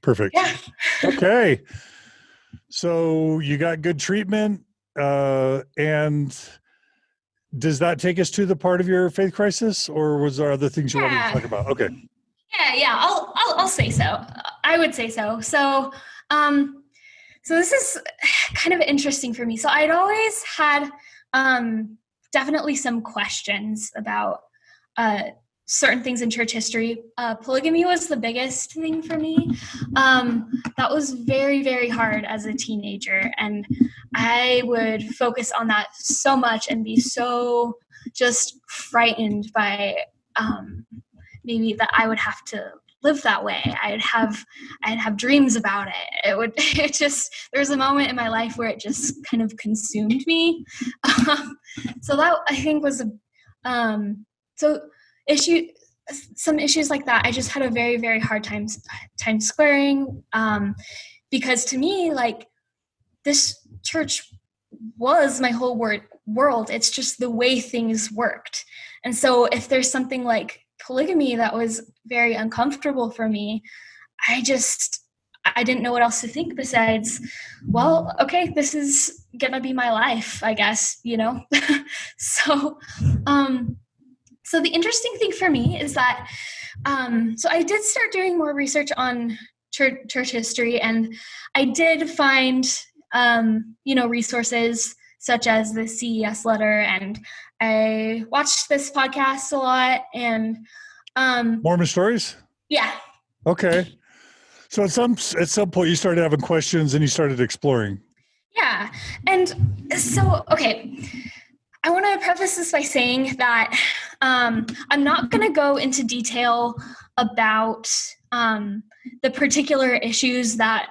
Perfect. Yeah. Okay. So you got good treatment. And does that take us to the part of your faith crisis, or was there other things you wanted to Yeah. talk about? Okay. Yeah. I'll say so. I would say so. Um, so this is kind of interesting for me. So I'd always had definitely some questions about uh, certain things in church history. Polygamy was the biggest thing for me. That was very, very hard as a teenager. And I would focus on that so much and be so just frightened by maybe that I would have to live that way. I'd have dreams about it. There was a moment in my life where it just kind of consumed me. So that I think was so issue some issues like that. I just had a very, very hard time squaring, because to me, like, this church was my whole world. It's just the way things worked. And so if there's something like polygamy that was very uncomfortable for me, I didn't know what else to think besides, well, okay, this is gonna be my life, I guess, so so the interesting thing for me is that so I did start doing more research on church history, and I did find resources such as the CES letter, and I watched this podcast a lot, and Mormon Stories? yeah. Okay. So at some point you started having questions and you started exploring. Yeah. And so, okay, I want to preface this by saying that I'm not going to go into detail about the particular issues that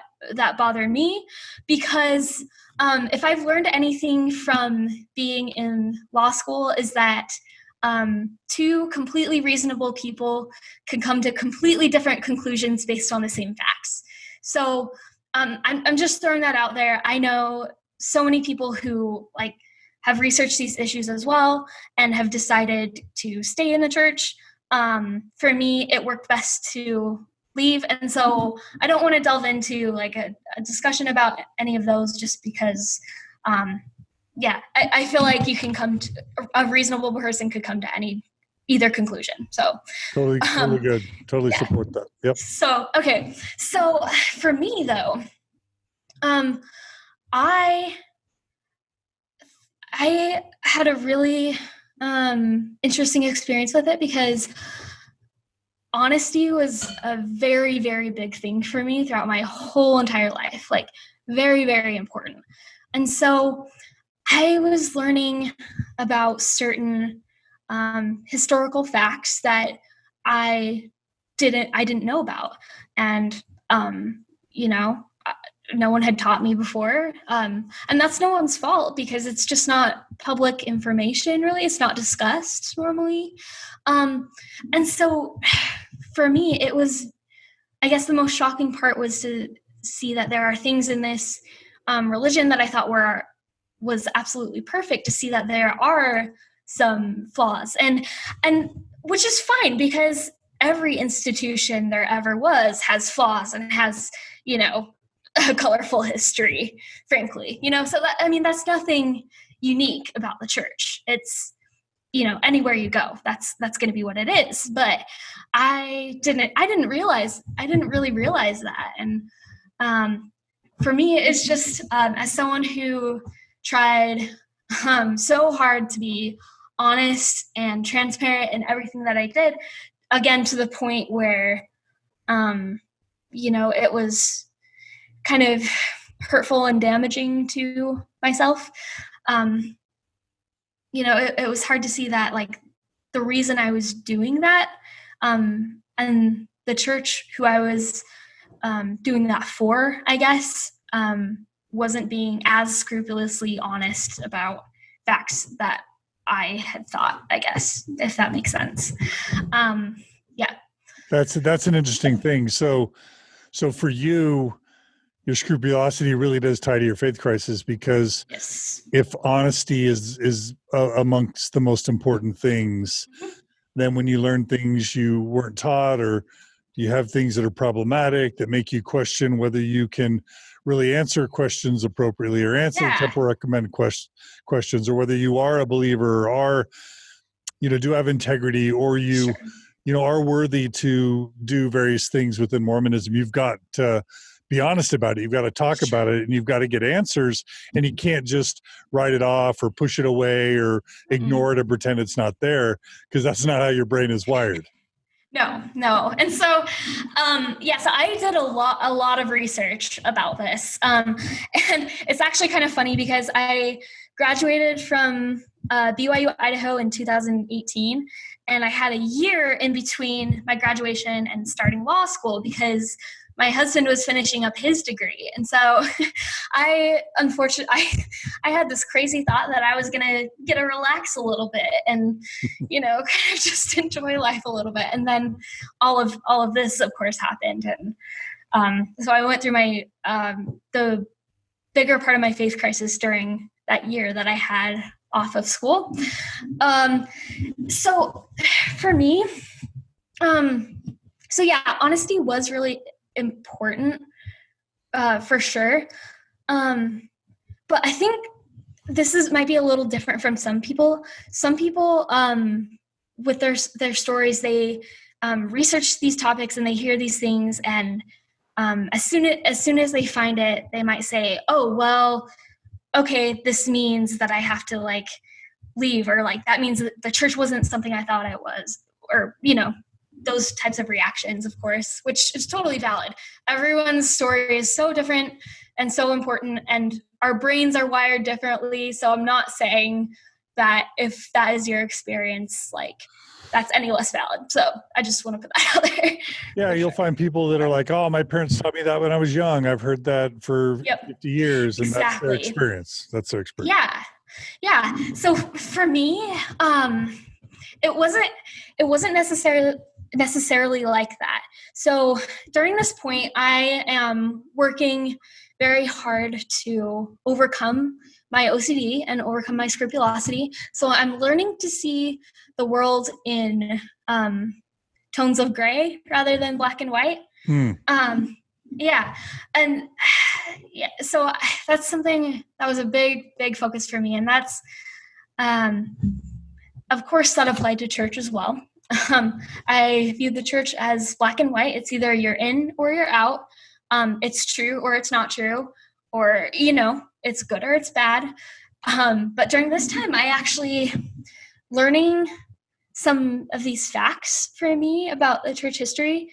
bother me, because if I've learned anything from being in law school is that two completely reasonable people can come to completely different conclusions based on the same facts. So I'm just throwing that out there. I know so many people who have researched these issues as well and have decided to stay in the church. For me, it worked best to leave. And so I don't want to delve into a discussion about any of those, just because, I feel like you can a reasonable person could come to either conclusion. So totally good. Totally support that. Yep. So, okay. So for me though, I had a really interesting experience with it, because honesty was a very, very big thing for me throughout my whole entire life, very, very important. And so I was learning about certain historical facts that I didn't know about. And, no one had taught me before. And that's no one's fault, because it's just not public information, really. It's not discussed normally. And so for me, it was, I guess the most shocking part was to see that there are things in this religion that I thought was absolutely perfect, to see that there are some flaws, and which is fine, because every institution there ever was has flaws and has, a colorful history, frankly, so that's nothing unique about the church. It's, anywhere you go, that's going to be what it is. But I didn't really realize that. And for me, it's just as someone who tried so hard to be honest and transparent in everything that I did, again, to the point where it was kind of hurtful and damaging to myself. It was hard to see that, the reason I was doing that, and the church who I was doing that for, I guess, wasn't being as scrupulously honest about facts that I had thought, I guess, if that makes sense. Yeah. That's an interesting thing. So for you, your scrupulosity really does tie to your faith crisis, because yes. If honesty is amongst the most important things, then when you learn things you weren't taught, or You have things that are problematic that make you question whether you can really answer questions appropriately or answer the Yeah. temple recommend questions, or whether you are a believer or are, do have integrity, or Sure. are worthy to do various things within Mormonism. You've got to be honest about it. You've got to talk about it, and you've got to get answers, and you can't just write it off or push it away or ignore it and pretend it's not there, because that's not how your brain is wired. No. And so, so I did a lot of research about this. And it's actually kind of funny because I graduated from BYU, Idaho in 2018. And I had a year in between my graduation and starting law school because my husband was finishing up his degree. And so I had this crazy thought that I was going to get to relax a little bit and, kind of just enjoy life a little bit. And then all of this, of course, happened. And so I went through the bigger part of my faith crisis during that year that I had off of school. So for me, honesty was really important, for sure. But I think this might be a little different from some people. Some people, with their stories, they research these topics and they hear these things, and as soon as they find it, they might say, "Oh, well, okay, this means that I have to leave," or that means that the church wasn't something I thought it was, or those types of reactions, of course, which is totally valid. Everyone's story is so different and so important, and our brains are wired differently. So I'm not saying that if that is your experience, that's any less valid. So I just want to put that out there. Yeah, you'll find people that are like, "Oh, my parents taught me that when I was young. I've heard that for 50 years," and that's their experience. That's their experience. Yeah. So for me, it wasn't necessarily like that. So during this point, I am working very hard to overcome my OCD and overcome my scrupulosity. So I'm learning to see the world in tones of gray rather than black and white. So that's something that was a big focus for me. And that's, of course, that applied to church as well. I viewed the church as black and white. It's either you're in or you're out. It's true or it's not true, or, it's good or it's bad. But during this time, I actually learning some of these facts for me about the church history.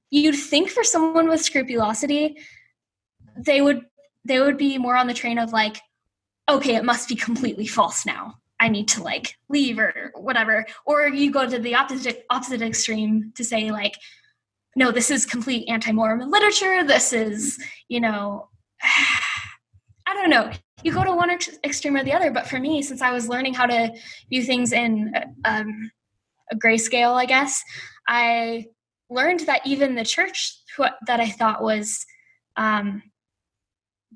You'd think for someone with scrupulosity, they would be more on the train of okay, it must be completely false now. I need to leave or whatever. Or you go to the opposite extreme to say no, this is complete anti-Mormon literature. This is, I don't know. You go to one extreme or the other. But for me, since I was learning how to view things in a grayscale, I guess, I learned that even the church that I thought was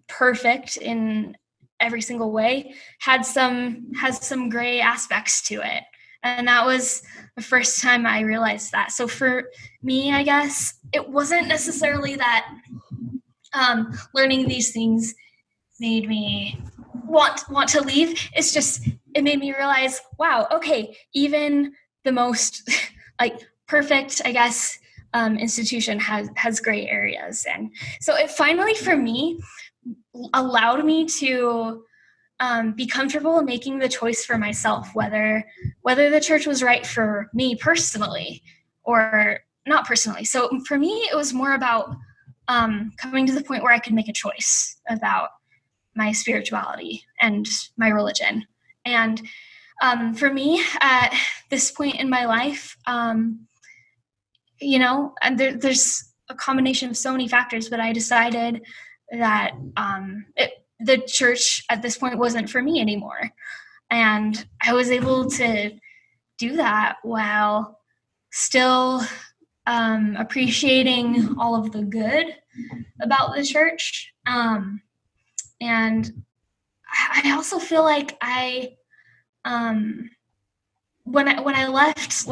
perfect in every single way has some gray aspects to it. And that was the first time I realized that. So for me, I guess it wasn't necessarily that learning these things made me want to leave. It's just, it made me realize, wow, okay, even the most perfect, I guess, institution has gray areas. And so it finally, for me, allowed me to be comfortable in making the choice for myself, whether the church was right for me personally or not personally. So for me, it was more about coming to the point where I could make a choice about my spirituality and my religion. And for me, at this point in my life, and there's a combination of so many factors, but I decided that the church at this point wasn't for me anymore. And I was able to do that while still appreciating all of the good about the church. And I also feel like when I left,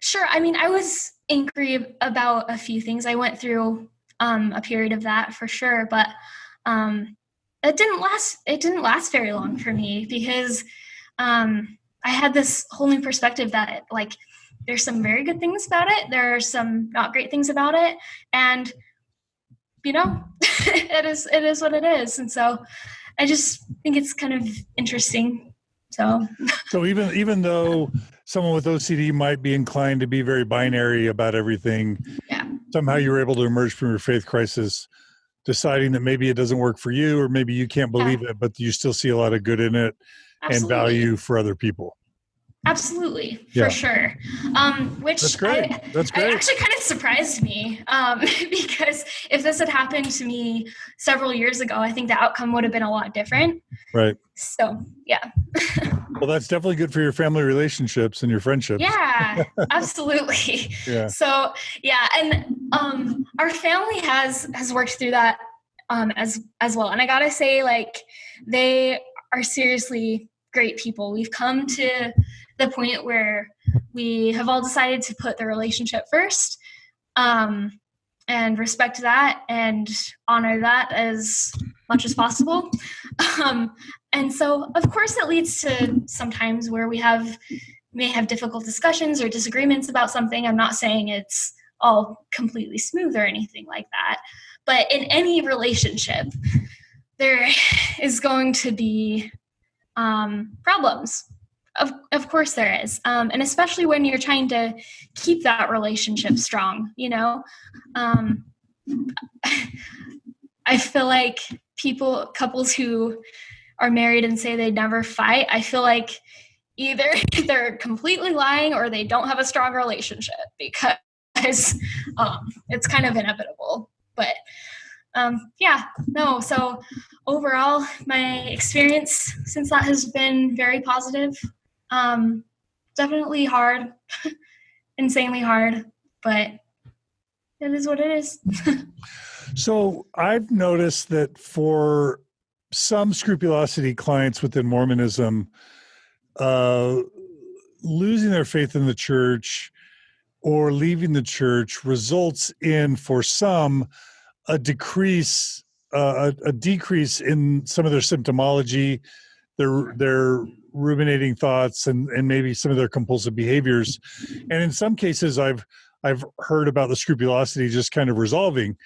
Sure. I mean, I was angry about a few things. I went through a period of that for sure, but it didn't last. It didn't last very long for me because I had this whole new perspective that like there's some very good things about it. There are some not great things about it, and it is what it is. And so I just think it's kind of interesting. So even though someone with OCD might be inclined to be very binary about everything, yeah, somehow you were able to emerge from your faith crisis, deciding that maybe it doesn't work for you, or maybe you can't believe it, but you still see a lot of good in it and value for other people. Absolutely, for sure. Which That's great. That's great. It actually kind of surprised me because if this had happened to me several years ago, I think the outcome would have been a lot different. Right. So, yeah. Well, that's definitely good for your family relationships and your friendships. Yeah, absolutely. Yeah. So, yeah, and our family has worked through that as well. And I gotta say, like, they are seriously great people. We've come to the point where we have all decided to put the relationship first, and respect that and honor that as much as possible. And so, of course, it leads to sometimes where we may have difficult discussions or disagreements about something. I'm not saying it's all completely smooth or anything like that. But in any relationship, there is going to be problems. Of course there is. And especially when you're trying to keep that relationship strong, I feel like couples who are married and say they never fight, I feel like either they're completely lying or they don't have a strong relationship because it's kind of inevitable. But so overall, my experience since that has been very positive. Definitely hard, insanely hard, but it is what it is. So I've noticed that for some scrupulosity clients within Mormonism, losing their faith in the church or leaving the church results in, for some, a decrease in some of their symptomology, their ruminating thoughts, and maybe some of their compulsive behaviors. And in some cases, I've heard about the scrupulosity just kind of resolving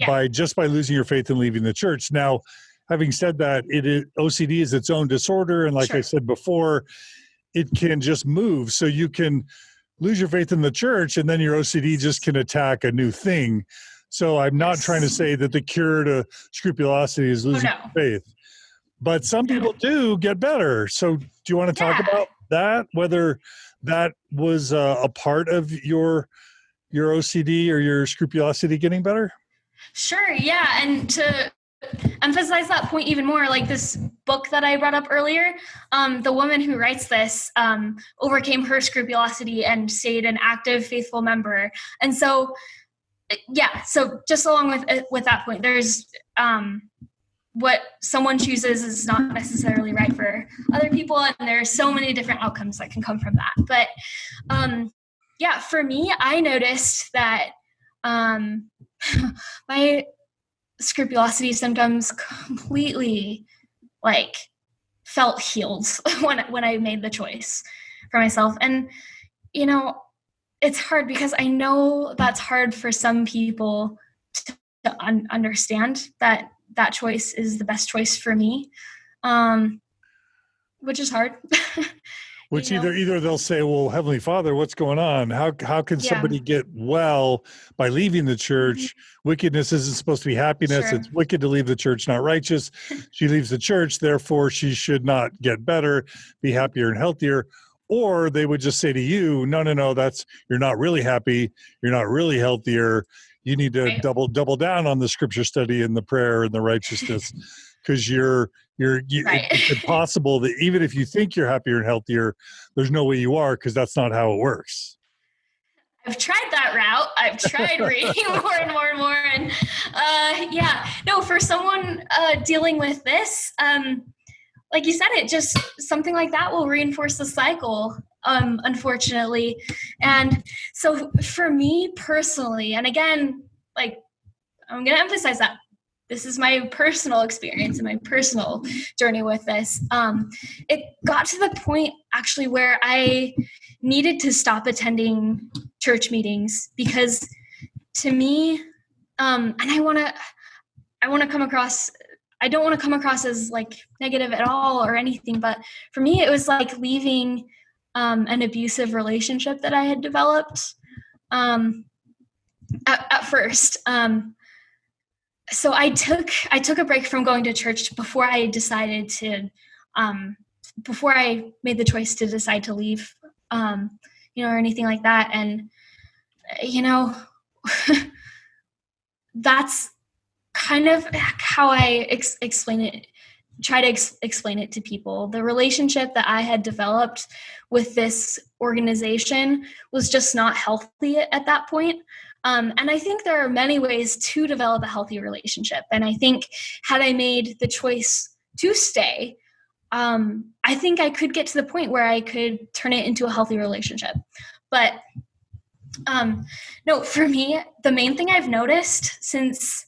by losing your faith and leaving the church. Now, having said that, OCD is its own disorder, and like I said before, it can just move. So you can lose your faith in the church, and then your OCD just can attack a new thing. So I'm not trying to say that the cure to scrupulosity is losing faith, but some people do get better. So do you want to talk about that, whether that was a part of your OCD or your scrupulosity getting better? Sure, yeah. And to emphasize that point even more, like this book that I brought up earlier, the woman who writes this overcame her scrupulosity and stayed an active, faithful member. And so so just along with that point, there's what someone chooses is not necessarily right for other people, and there's so many different outcomes that can come from that. But for me, I noticed that my scrupulosity symptoms completely felt healed when I made the choice for myself. And it's hard because I know that's hard for some people to understand that choice is the best choice for me, which is hard. Which either they'll say, well, Heavenly Father, what's going on? How can somebody get well by leaving the church? Wickedness isn't supposed to be happiness. It's wicked to leave the church, not righteous. She leaves the church, therefore she should not get better, be happier and healthier. Or they would just say to you, no, you're not really happy. You're not really healthier. You need to double down on the scripture study and the prayer and the righteousness, because it's impossible that even if you think you're happier and healthier, there's no way you are, because that's not how it works. I've tried that route. I've tried reading more and more and more. And for someone dealing with this, like you said, it just something like that will reinforce the cycle. unfortunately. And so for me personally, and again, like, I'm going to emphasize that this is my personal experience and my personal journey with this. It got to the point actually where I needed to stop attending church meetings, because to me, and I don't want to come across as like negative at all or anything, but for me, it was like leaving an abusive relationship that I had developed at first. So I took a break from going to church before I decided to, before I made the choice to decide to leave, or anything like that. And, that's kind of how I explain it, try to explain it to people. The relationship that I had developed with this organization was just not healthy at that point. And I think there are many ways to develop a healthy relationship. And I think had I made the choice to stay, I think I could get to the point where I could turn it into a healthy relationship. But no, for me, the main thing I've noticed since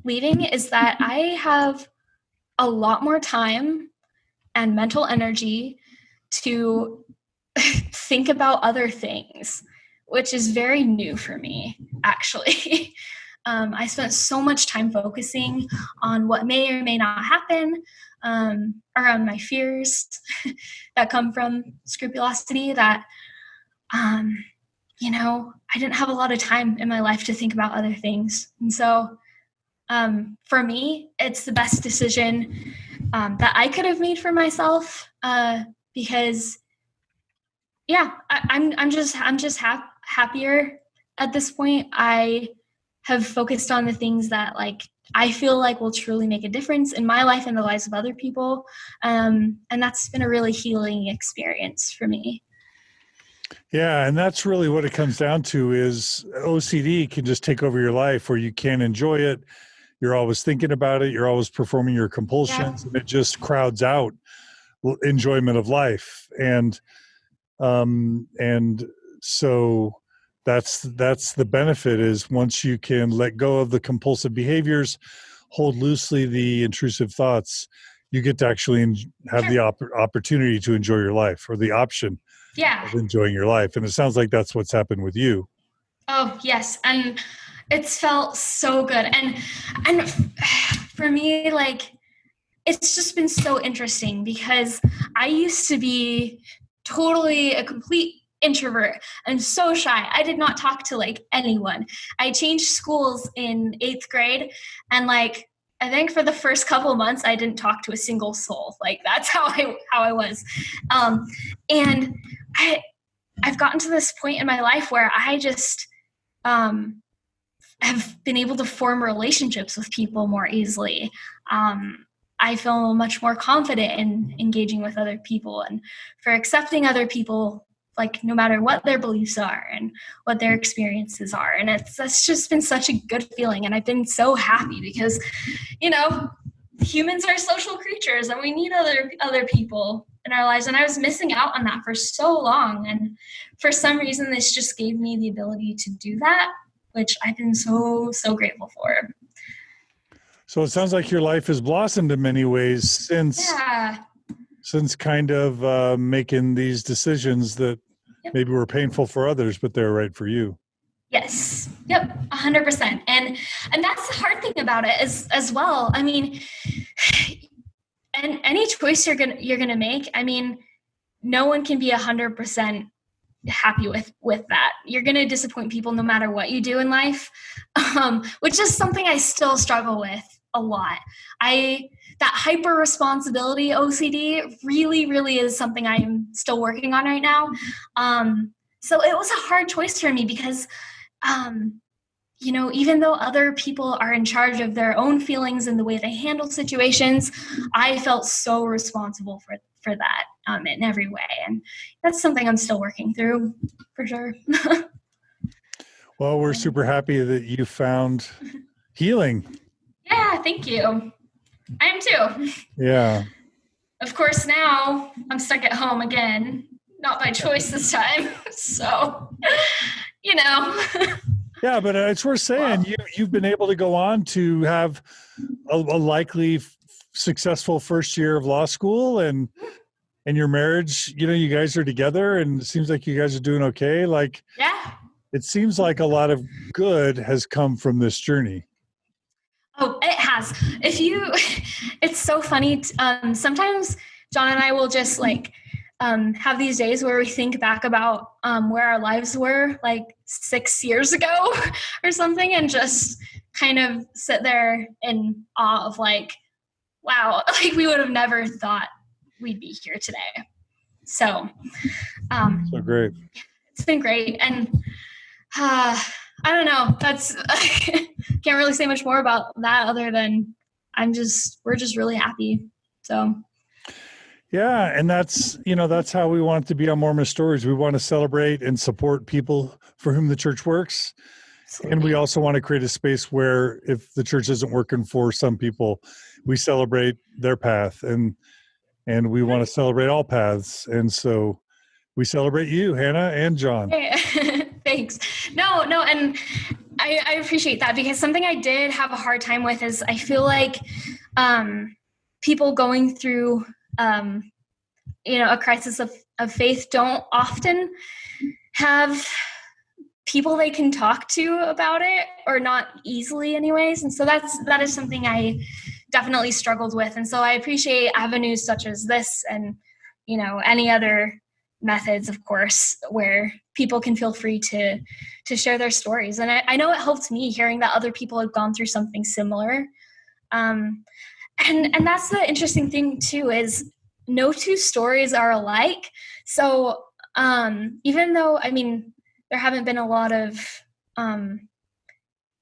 leaving is that I have a lot more time and mental energy to think about other things, which is very new for me, actually. I spent so much time focusing on what may or may not happen, around my fears that come from scrupulosity, that, I didn't have a lot of time in my life to think about other things. And so for me, it's the best decision that I could have made for myself, because I'm just happier at this point. I have focused on the things that I feel like will truly make a difference in my life and the lives of other people. And that's been a really healing experience for me. Yeah, and that's really what it comes down to is OCD can just take over your life where you can't enjoy it. You're always thinking about it. You're always performing your compulsions, and it just crowds out enjoyment of life. And so that's the benefit is once you can let go of the compulsive behaviors, hold loosely the intrusive thoughts, you get to actually have the opportunity to enjoy your life, or the option of enjoying your life. And it sounds like that's what's happened with you. Oh, yes. And it's felt so good. And for me, it's just been so interesting, because I used to be totally a complete introvert and so shy. I did not talk to anyone. I changed schools in 8th grade, and I think for the first couple months I didn't talk to a single soul. That's how I was. And I've gotten to this point in my life where I just have been able to form relationships with people more easily. I feel much more confident in engaging with other people, and for accepting other people, no matter what their beliefs are and what their experiences are. And that's just been such a good feeling. And I've been so happy because, humans are social creatures and we need other people in our lives. And I was missing out on that for so long. And for some reason, this just gave me the ability to do that, which I've been so, so grateful for. So it sounds like your life has blossomed in many ways since kind of making these decisions that maybe were painful for others, but they're right for you. Yes. Yep. 100%. And that's the hard thing about it as well. I mean, and any choice you're gonna make, I mean, no one can be 100% happy with that. You're gonna disappoint people no matter what you do in life, which is something I still struggle with a lot. That hyper responsibility OCD really, really is something I am still working on right now. So it was a hard choice for me because, even though other people are in charge of their own feelings and the way they handle situations, I felt so responsible for that in every way. And that's something I'm still working through for sure. Well, we're super happy that you found healing. Yeah, thank you. I am too. Yeah. of course, now I'm stuck at home again, not by choice this time. So, you know. Yeah, but it's worth saying you've been able to go on to have a likely successful first year of law school, and your marriage, you guys are together and it seems like you guys are doing okay. Like, Yeah. it seems like a lot of good has come from this journey. Oh, it has. It's so funny. Sometimes John and I will just have these days where we think back about where our lives were like 6 years ago or something, and just kind of sit there in awe of like, wow, like we would have never thought we'd be here today. So, So great. It's been great. And I don't know. That's can't really say much more about that other than we're just really happy. So yeah, and that's how we want it to be on Mormon Stories. We want to celebrate and support people for whom the church works. Absolutely. And we also want to create a space where if the church isn't working for some people, we celebrate their path, and we want to celebrate all paths. And so we celebrate you, Hannah and John. Hey, thanks. No, and I appreciate that, because something I did have a hard time with is I feel like people going through a crisis of faith don't often have people they can talk to about it, or not easily anyways. And so that is something I definitely struggled with. And so I appreciate avenues such as this and, any other methods, of course, where people can feel free to share their stories. And I know it helped me hearing that other people had gone through something similar. And that's the interesting thing too, is no two stories are alike. So even though, there haven't been a lot of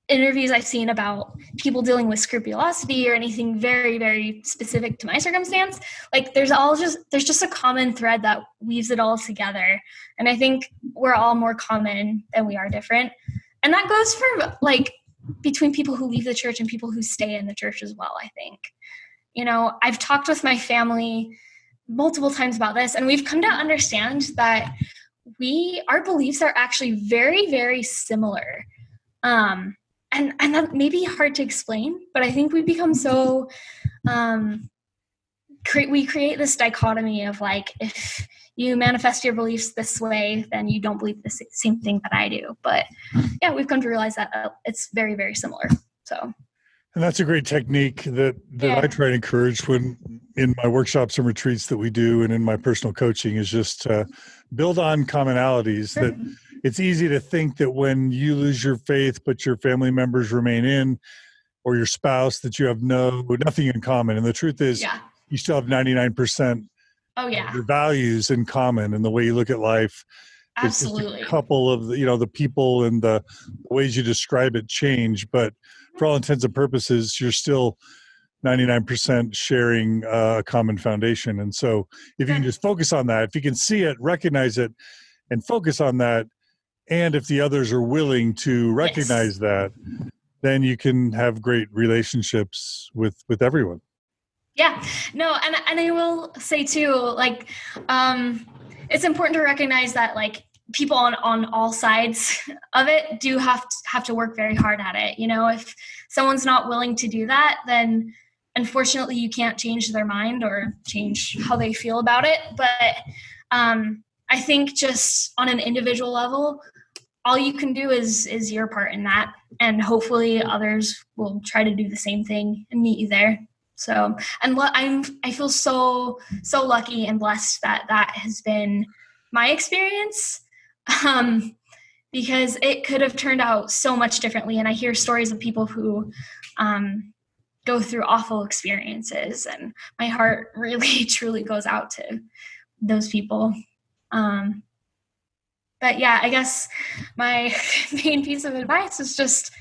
interviews I've seen about people dealing with scrupulosity or anything very, very specific to my circumstance, like there's just a common thread that weaves it all together. And I think we're all more common than we are different. And that goes for between people who leave the church and people who stay in the church as well, I think. I've talked with my family multiple times about this, and we've come to understand that our beliefs are actually very, very similar. And that may be hard to explain, but I think we become so, we create this dichotomy of if you manifest your beliefs this way, then you don't believe the same thing that I do. But yeah, we've come to realize that it's very, very similar. So. And that's a great technique that I try to encourage when in my workshops and retreats that we do, and in my personal coaching, is just to build on commonalities. Sure. That it's easy to think that when you lose your faith, but your family members remain in, or your spouse, that you have nothing in common. And the truth is, you still have 99% of your values in common, and the way you look at life. Absolutely. It's just a couple of the people and the ways you describe it change, but for all intents and purposes, you're still 99% sharing a common foundation. And so if you can just focus on that, if you can see it, recognize it, and focus on that, and if the others are willing to recognize that, then you can have great relationships with everyone. Yeah, no, and I will say too, it's important to recognize that people on all sides of it do have to work very hard at it. If someone's not willing to do that, then unfortunately you can't change their mind or change how they feel about it. But I think just on an individual level, all you can do is your part in that, and hopefully others will try to do the same thing and meet you there. So, and I feel so lucky and blessed that has been my experience, because it could have turned out so much differently. And I hear stories of people who go through awful experiences, and my heart really truly goes out to those people. But yeah, I guess my main piece of advice is just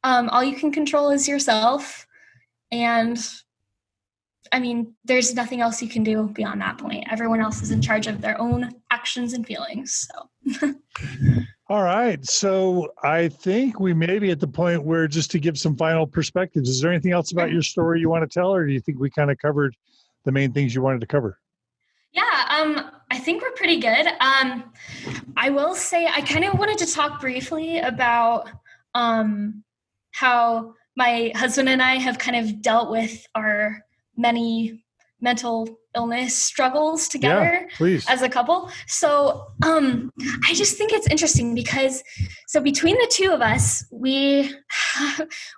all you can control is yourself. And there's nothing else you can do beyond that point. Everyone else is in charge of their own actions and feelings. So. All right. So I think we may be at the point where, just to give some final perspectives, is there anything else about your story you want to tell, or do you think we kind of covered the main things you wanted to cover? Yeah, I think we're pretty good. I will say I kind of wanted to talk briefly about how my husband and I have kind of dealt with our many mental illness struggles together as a couple. So I just think it's interesting because between the two of us, we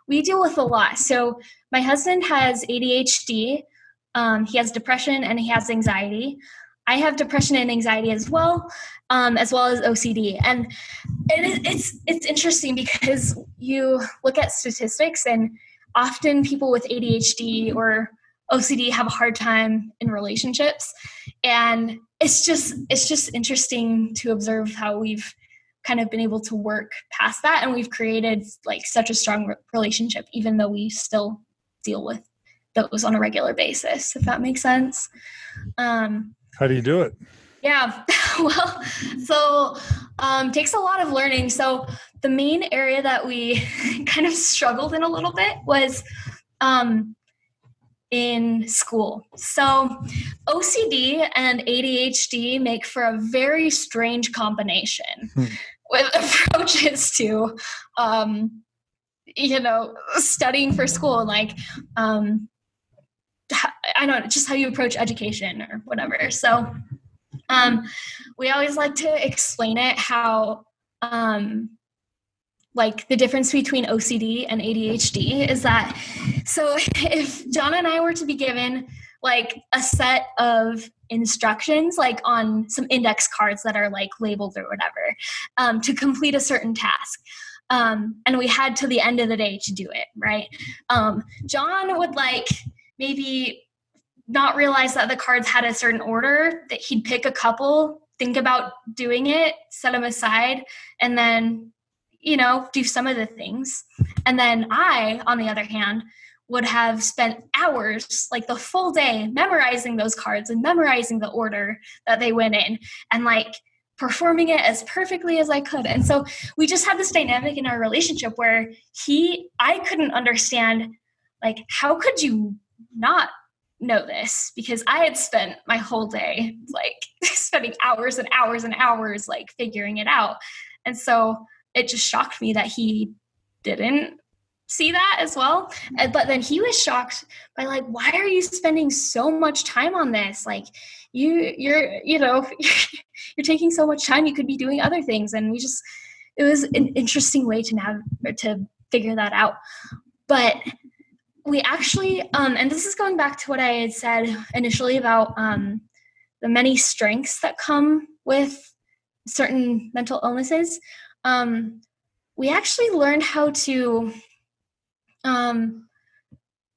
deal with a lot. So my husband has ADHD. He has depression and he has anxiety. I have depression and anxiety as well as OCD. And it's interesting because you look at statistics, and often people with ADHD or OCD have a hard time in relationships. And it's just interesting to observe how we've kind of been able to work past that. And we've created like such a strong relationship, even though we still deal with those on a regular basis, if that makes sense. How do you do it? Yeah, well, so takes a lot of learning. So the main area that we kind of struggled in a little bit was in school. So OCD and ADHD make for a very strange combination with approaches to, studying for school, like, I don't know, just how you approach education or whatever. So we always like to explain it how, like the difference between OCD and ADHD is that, so if John and I were to be given like a set of instructions, like on some index cards that are like labeled or whatever, to complete a certain task, and we had to the end of the day to do it, right? John would like maybe not realize that the cards had a certain order, that he'd pick a couple, think about doing it, set them aside, and then, do some of the things. And then I, on the other hand, would have spent hours, like the full day, memorizing those cards and memorizing the order that they went in and like performing it as perfectly as I could. And so we just had this dynamic in our relationship where I couldn't understand, like, how could you not know this? Because I had spent my whole day like spending hours and hours and hours like figuring it out. And so it just shocked me that he didn't see that as well. But then he was shocked by like, why are you spending so much time on this? Like you're taking so much time, you could be doing other things. And it was an interesting way to figure that out. But we actually, and this is going back to what I had said initially about the many strengths that come with certain mental illnesses. We actually learned how to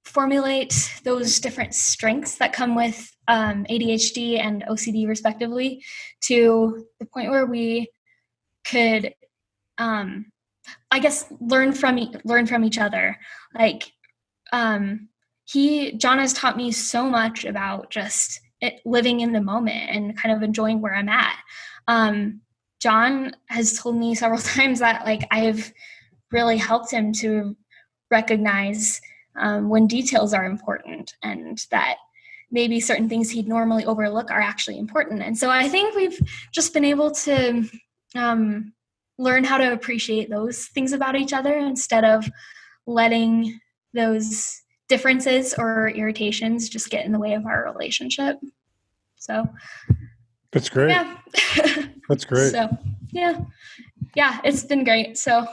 formulate those different strengths that come with ADHD and OCD respectively, to the point where we could, I guess, learn from each other. Like, John has taught me so much about just living in the moment and kind of enjoying where I'm at. John has told me several times that like I've really helped him to recognize when details are important, and that maybe certain things he'd normally overlook are actually important. And so I think we've just been able to learn how to appreciate those things about each other instead of letting those differences or irritations just get in the way of our relationship. So that's great. Yeah. That's great. So yeah, it's been great. So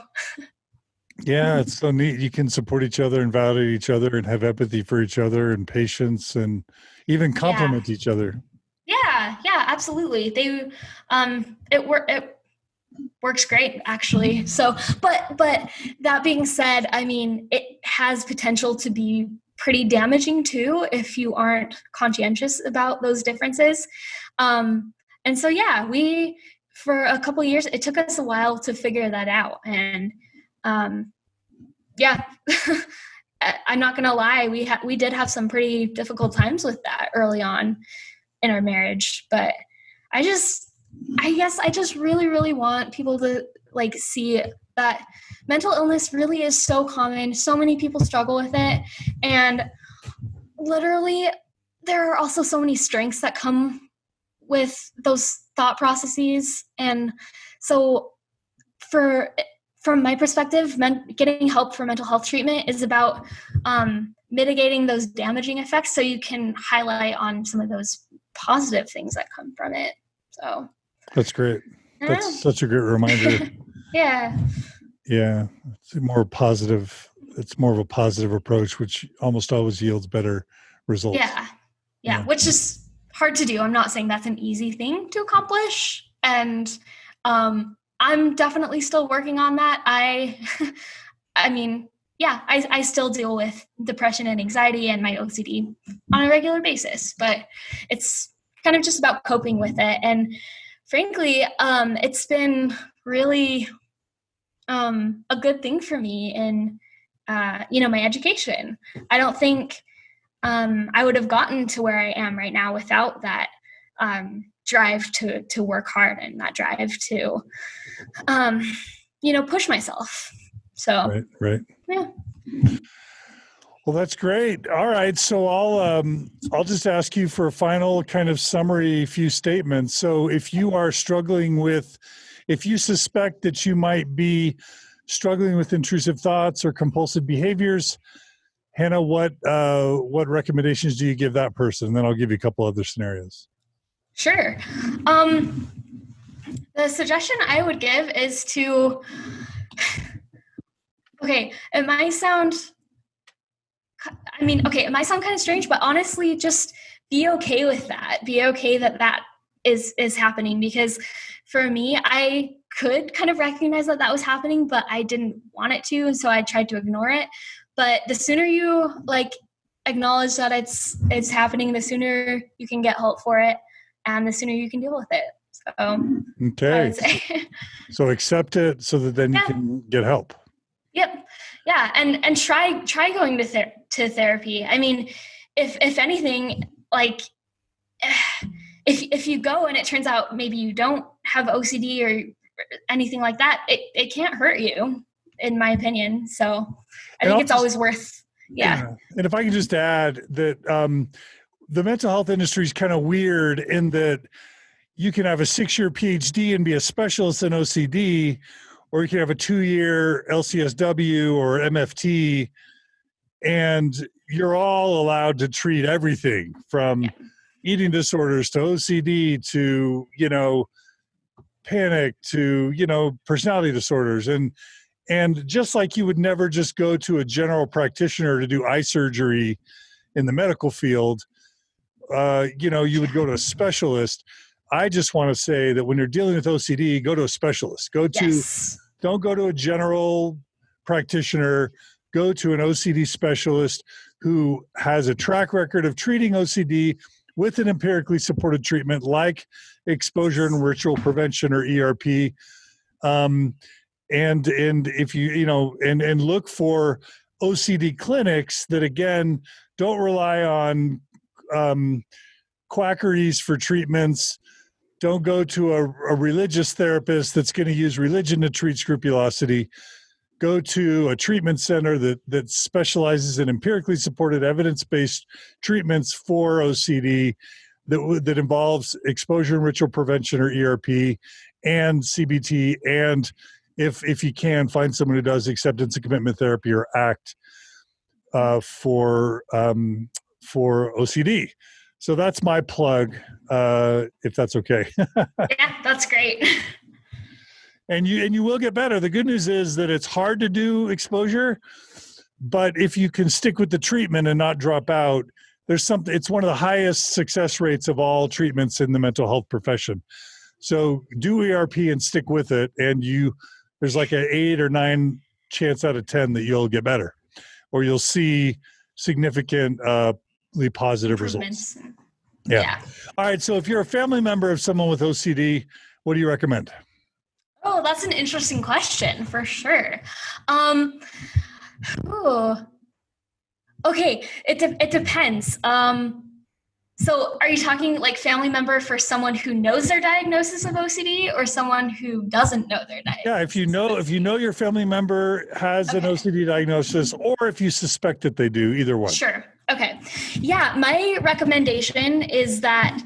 yeah, it's so neat. You can support each other and validate each other and have empathy for each other and patience and even compliment each other. Yeah, absolutely. It works great, actually. So, but that being said, I mean, it has potential to be pretty damaging too if you aren't conscientious about those differences. And so, yeah, for a couple of years, it took us a while to figure that out. And yeah, I'm not going to lie. We did have some pretty difficult times with that early on in our marriage, but I guess I just really, really want people to like see that mental illness really is so common. So many people struggle with it. And literally there are also so many strengths that come with those thought processes. And so from my perspective, getting help for mental health treatment is about mitigating those damaging effects so you can highlight on some of those positive things that come from it. So that's great. That's such a great reminder. Yeah. Yeah. It's more positive. It's more of a positive approach, which almost always yields better results. Yeah. Which is hard to do. I'm not saying that's an easy thing to accomplish. And I'm definitely still working on that. I still deal with depression and anxiety and my OCD on a regular basis, but it's kind of just about coping with it. And frankly, it's been really a good thing for me in, my education. I don't think I would have gotten to where I am right now without that drive to work hard and that drive to, push myself. So, right. Yeah. Well, that's great. All right. So I'll just ask you for a final kind of summary, few statements. So if you suspect that you might be struggling with intrusive thoughts or compulsive behaviors, Hannah, what recommendations do you give that person? And then I'll give you a couple other scenarios. Sure. The suggestion I would give is to, it might sound kind of strange, but honestly, just be okay with that. Be okay that is happening, because for me, I could kind of recognize that was happening, but I didn't want it to, and so I tried to ignore it. But the sooner you acknowledge that it's happening, the sooner you can get help for it, and the sooner you can deal with it. So, okay. So accept it so that then you can get help. Yep. Yeah. And try going to therapy. I mean, if anything, if you go and it turns out maybe you don't have OCD or anything like that, it can't hurt you, in my opinion. So I think it's always worth, And if I can just add that the mental health industry is kind of weird in that you can have a 6-year PhD and be a specialist in OCD, or you can have a 2-year LCSW or MFT, and you're all allowed to treat everything from eating disorders to OCD to, panic to, personality disorders. And just like you would never just go to a general practitioner to do eye surgery in the medical field, you would go to a specialist. I just want to say that when you're dealing with OCD, go to a specialist. Don't go to a general practitioner. Go to an OCD specialist who has a track record of treating OCD with an empirically supported treatment like exposure and ritual prevention, or ERP. And if you look for OCD clinics that, again, don't rely on quackeries for treatments. Don't go to a religious therapist that's going to use religion to treat scrupulosity. Go to a treatment center that specializes in empirically supported evidence-based treatments for OCD that involves exposure and ritual prevention, or ERP, and CBT, and if you can, find someone who does acceptance and commitment therapy, or ACT, for OCD. So that's my plug, if that's okay. Yeah, that's great. And you will get better. The good news is that it's hard to do exposure, but if you can stick with the treatment and not drop out, it's one of the highest success rates of all treatments in the mental health profession. So do ERP and stick with it, and there's like an 8 or 9 chance out of 10 that you'll get better, or you'll see significant positive results. Yeah. All right. So if you're a family member of someone with OCD, what do you recommend? Oh, that's an interesting question, for sure. Okay, it depends. So are you talking like family member for someone who knows their diagnosis of OCD, or someone who doesn't know their diagnosis? Yeah, if you know your family member has an OCD diagnosis, or if you suspect that they do, either one. Sure. Okay. Yeah, my recommendation is that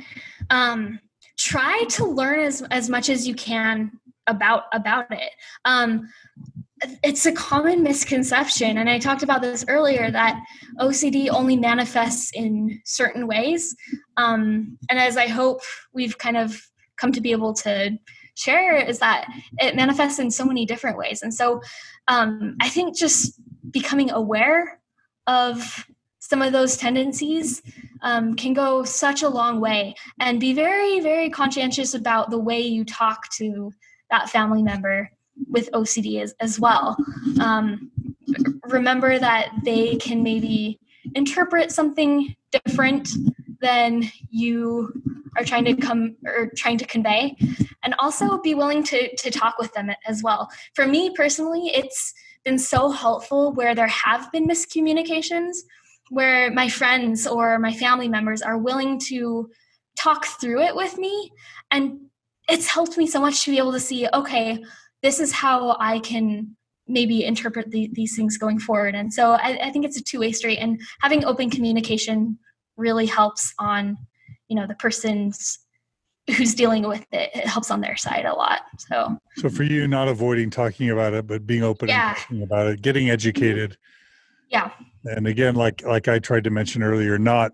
try to learn as much as you can about it. It's a common misconception, and I talked about this earlier, that OCD only manifests in certain ways. And as I hope we've kind of come to be able to share, is that it manifests in so many different ways. And so I think just becoming aware of some of those tendencies can go such a long way, and be very, very conscientious about the way you talk to that family member with OCD as well. Remember that they can maybe interpret something different than you are trying to convey, and also be willing to talk with them as well. For me personally, it's been so helpful where there have been miscommunications, where my friends or my family members are willing to talk through it with me. And it's helped me so much to be able to see, okay, this is how I can maybe interpret these things going forward. And so I think it's a two-way street, and having open communication really helps on, the person's who's dealing with it. It helps on their side a lot. So for you, not avoiding talking about it, but being open and talking about it, getting educated. Yeah. And again, like I tried to mention earlier, not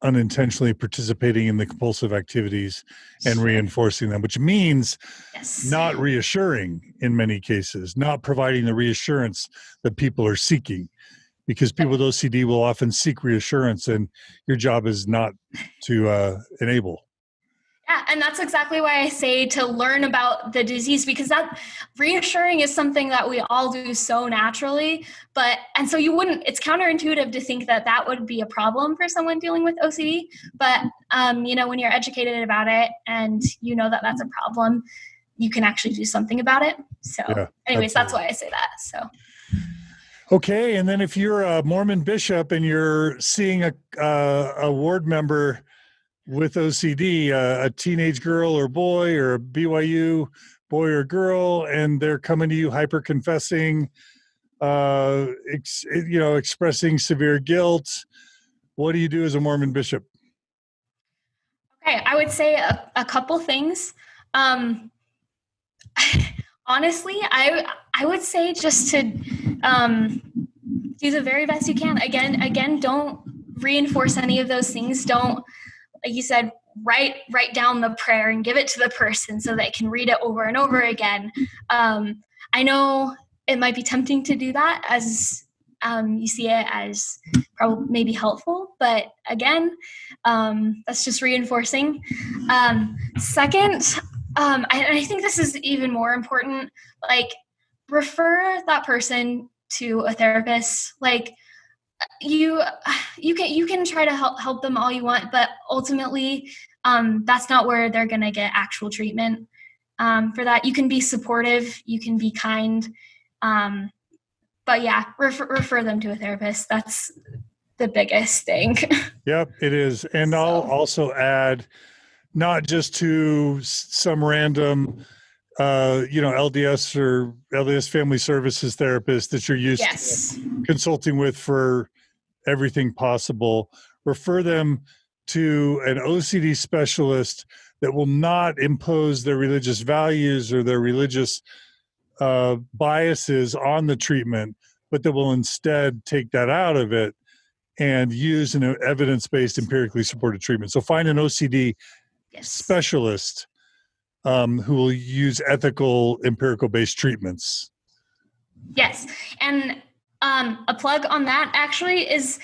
unintentionally participating in the compulsive activities and reinforcing them, which means not reassuring in many cases, not providing the reassurance that people are seeking, because people with OCD will often seek reassurance, and your job is not to enable. Yeah, and that's exactly why I say to learn about the disease, because that reassuring is something that we all do so naturally. And so it's counterintuitive to think that would be a problem for someone dealing with OCD. But, when you're educated about it and that that's a problem, you can actually do something about it. So anyways, that's why I say that. So. Okay. And then if you're a Mormon bishop and you're seeing a ward member with OCD, a teenage girl or boy, or a BYU boy or girl, and they're coming to you hyper confessing, expressing severe guilt, what do you do as a Mormon bishop? Okay, I would say a couple things. Honestly, I would say just to do the very best you can. Again, don't reinforce any of those things. Don't, like you said, write down the prayer and give it to the person so they can read it over and over again. I know it might be tempting to do that as you see it as probably maybe helpful, but again, that's just reinforcing. Second, I think this is even more important, like refer that person to a therapist. Like you can try to help them all you want, but ultimately that's not where they're going to get actual treatment. For that, you can be supportive, you can be kind, but yeah, refer them to a therapist. That's the biggest thing. Yep, it is. And I'll also add, not just to some random LDS or LDS family services therapist that you're used to consulting with for everything possible. Refer them to an OCD specialist that will not impose their religious values or their religious biases on the treatment, but that will instead take that out of it and use an evidence-based, empirically supported treatment. So find an OCD specialist who will use ethical, empirical-based treatments. Yes. And a plug on that actually is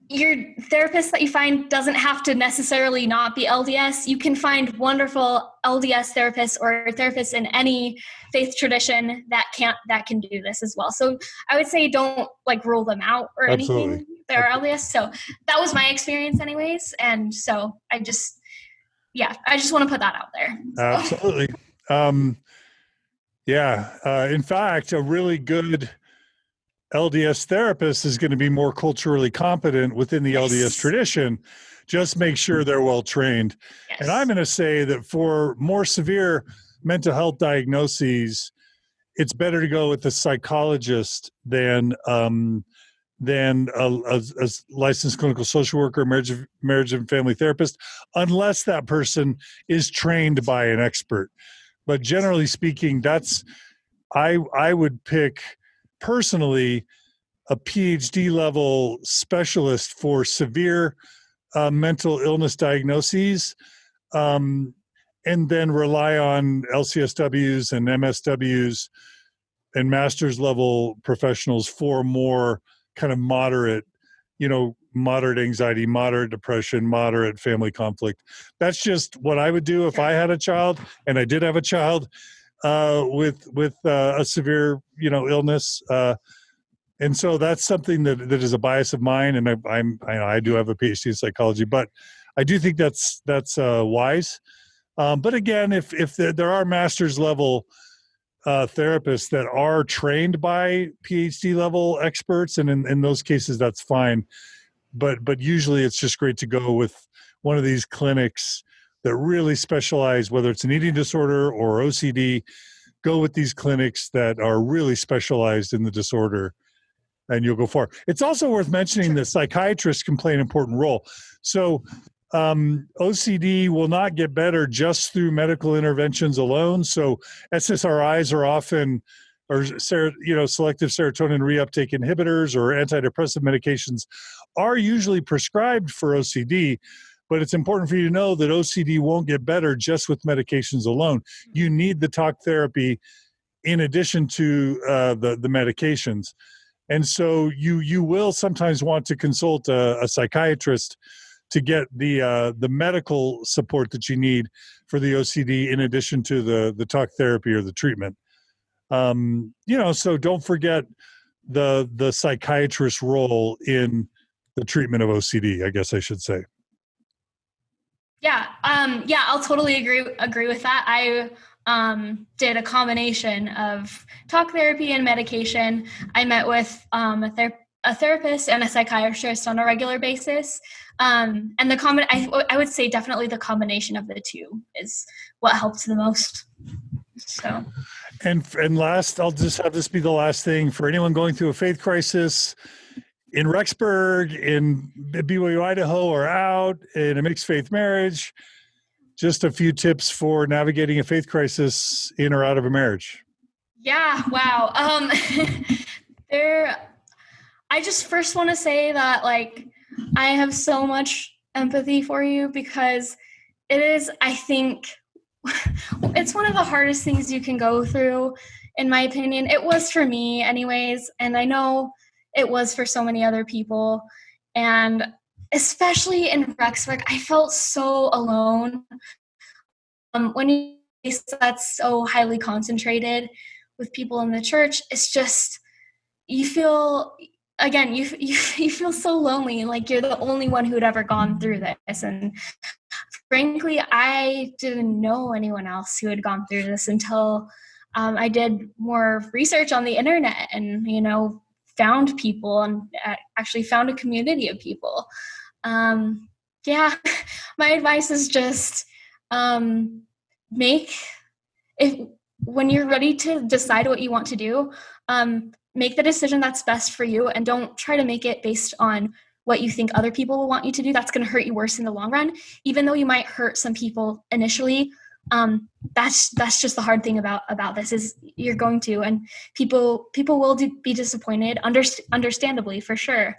your therapist that you find doesn't have to necessarily not be LDS. You can find wonderful LDS therapists or therapists in any faith tradition that can do this as well. So I would say don't rule them out or anything. They're LDS. So that was my experience anyways. And so I just want to put that out there. So. Absolutely. In fact, a really good LDS therapist is going to be more culturally competent within the LDS tradition. Just make sure they're well trained. Yes. And I'm going to say that for more severe mental health diagnoses, it's better to go with a psychologist than than a licensed clinical social worker, marriage and family therapist, unless that person is trained by an expert. But generally speaking, I would pick personally a PhD level specialist for severe mental illness diagnoses, and then rely on LCSWs and MSWs and master's level professionals for more kind of moderate anxiety, moderate depression, moderate family conflict. That's just what I would do if I had a child, and I did have a child with a severe illness. And so that's something that is a bias of mine, and I do have a PhD in psychology, but I do think that's wise. But again, if there are master's level therapists that are trained by PhD level experts, and in those cases that's fine. But usually it's just great to go with one of these clinics that really specialize, whether it's an eating disorder or OCD. Go with these clinics that are really specialized in the disorder, and you'll go far. It's also worth mentioning that psychiatrists can play an important role. So OCD will not get better just through medical interventions alone. So SSRIs are often, selective serotonin reuptake inhibitors or antidepressant medications are usually prescribed for OCD. But it's important for you to know that OCD won't get better just with medications alone. You need the talk therapy in addition to the medications. And so you will sometimes want to consult a psychiatrist to get the medical support that you need for the OCD in addition to the talk therapy or the treatment. So don't forget the psychiatrist's role in the treatment of OCD, I guess I should say. Yeah. I'll totally agree with that. I did a combination of talk therapy and medication. I met with a therapist and a psychiatrist on a regular basis. And I would say definitely the combination of the two is what helps the most. So. And last, I'll just have this be the last thing for anyone going through a faith crisis in Rexburg, in BYU, Idaho, or out in a mixed faith marriage. Just a few tips for navigating a faith crisis in or out of a marriage. Yeah. Wow. I just first want to say that, I have so much empathy for you, because it is, I think, it's one of the hardest things you can go through, in my opinion. It was for me anyways, and I know it was for so many other people. And especially in Rexburg, I felt so alone. When you that's so highly concentrated with people in the church, it's just, you feel, again, you feel so lonely, like you're the only one who'd ever gone through this. And frankly, I didn't know anyone else who had gone through this until I did more research on the internet and, found people and actually found a community of people. My advice is just when you're ready to decide what you want to do, make the decision that's best for you, and don't try to make it based on what you think other people will want you to do. That's going to hurt you worse in the long run. Even though you might hurt some people initially, that's just the hard thing about this, is you're going to, and people will be disappointed, understandably, for sure.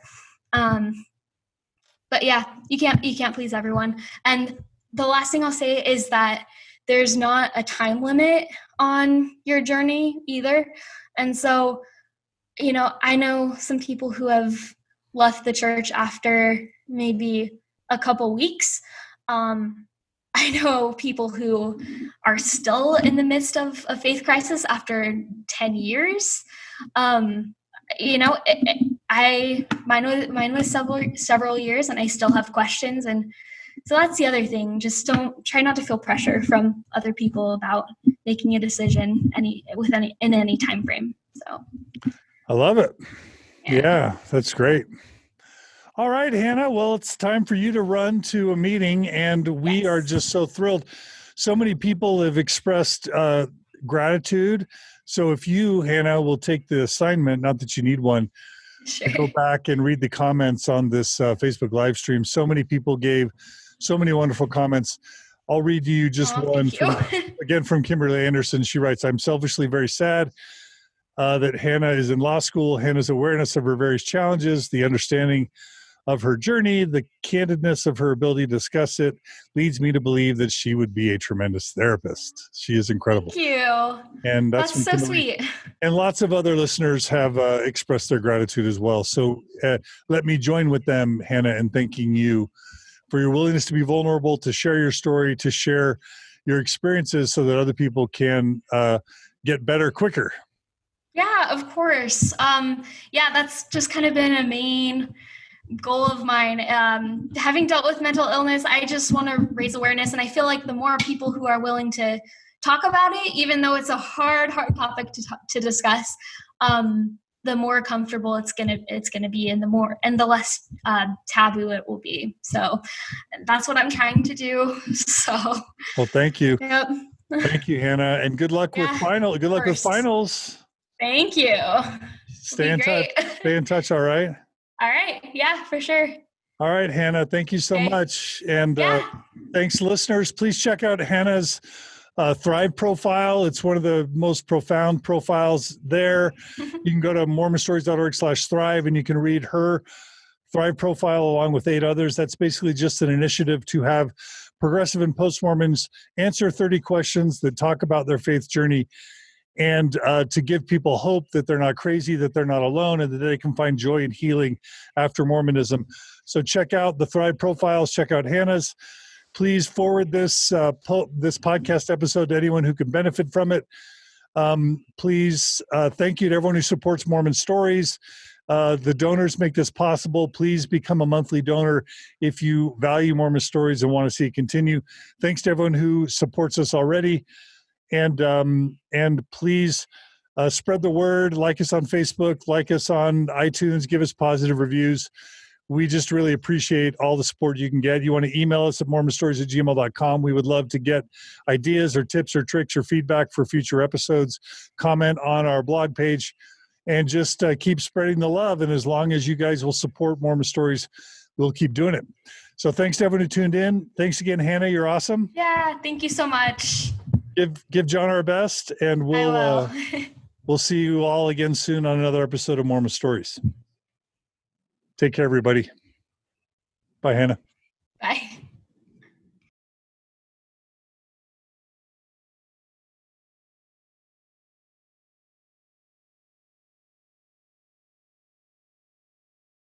But yeah, you can't please everyone. And the last thing I'll say is that there's not a time limit on your journey either. And so, I know some people who have left the church after maybe a couple weeks. I know people who are still in the midst of a faith crisis after 10 years. Mine was several years, and I still have questions. And so that's the other thing. Just try not to feel pressure from other people about making a decision in any time frame. So I love it. Yeah, that's great. All right, Hannah. Well, it's time for you to run to a meeting, and we are just so thrilled. So many people have expressed gratitude. So if you, Hannah, will take the assignment, not that you need one, Sure. go back and read the comments on this Facebook live stream. So many people gave so many wonderful comments. I'll read you just one from Kimberly Anderson. She writes, I'm selfishly very sad that Hannah is in law school. Hannah's awareness of her various challenges, the understanding of her journey, the candidness of her ability to discuss it leads me to believe that she would be a tremendous therapist. She is incredible. Thank you. And that's so sweet. And lots of other listeners have expressed their gratitude as well. So let me join with them, Hannah, in thanking you for your willingness to be vulnerable, to share your story, to share your experiences so that other people can get better quicker. Yeah, of course. That's just kind of been a main goal of mine. Having dealt with mental illness, I just want to raise awareness. And I feel like the more people who are willing to talk about it, even though it's a hard topic to discuss, the more comfortable it's gonna be, and the less taboo it will be. So that's what I'm trying to do. So well, thank you. Yep. Thank you, Hannah, and good luck with finals. Good luck with finals. Thank you. Stay in touch. Stay in touch. All right. All right. Yeah, for sure. All right, Hannah. Thank you so much. And thanks, listeners. Please check out Hannah's Thrive profile. It's one of the most profound profiles there. You can go to mormonstories.org/thrive and you can read her Thrive profile along with 8 others. That's basically just an initiative to have progressive and post-Mormons answer 30 questions that talk about their faith journey, and to give people hope that they're not crazy, that they're not alone, and that they can find joy and healing after Mormonism. So check out the Thrive profiles, check out Hannah's. Please forward this podcast episode to anyone who can benefit from it. Please, thank you to everyone who supports Mormon Stories. The donors make this possible. Please become a monthly donor if you value Mormon Stories and want to see it continue. Thanks to everyone who supports us already. And please spread the word, like us on Facebook, like us on iTunes, give us positive reviews. We just really appreciate all the support you can get. You want to email us at mormonstories@gmail.com. We would love to get ideas or tips or tricks or feedback for future episodes. Comment on our blog page and just keep spreading the love. And as long as you guys will support Mormon Stories, we'll keep doing it. So thanks to everyone who tuned in. Thanks again, Hannah. You're awesome. Yeah, thank you so much. Give John our best, and we'll see you all again soon on another episode of Mormon Stories. Take care, everybody. Bye, Hannah. Bye.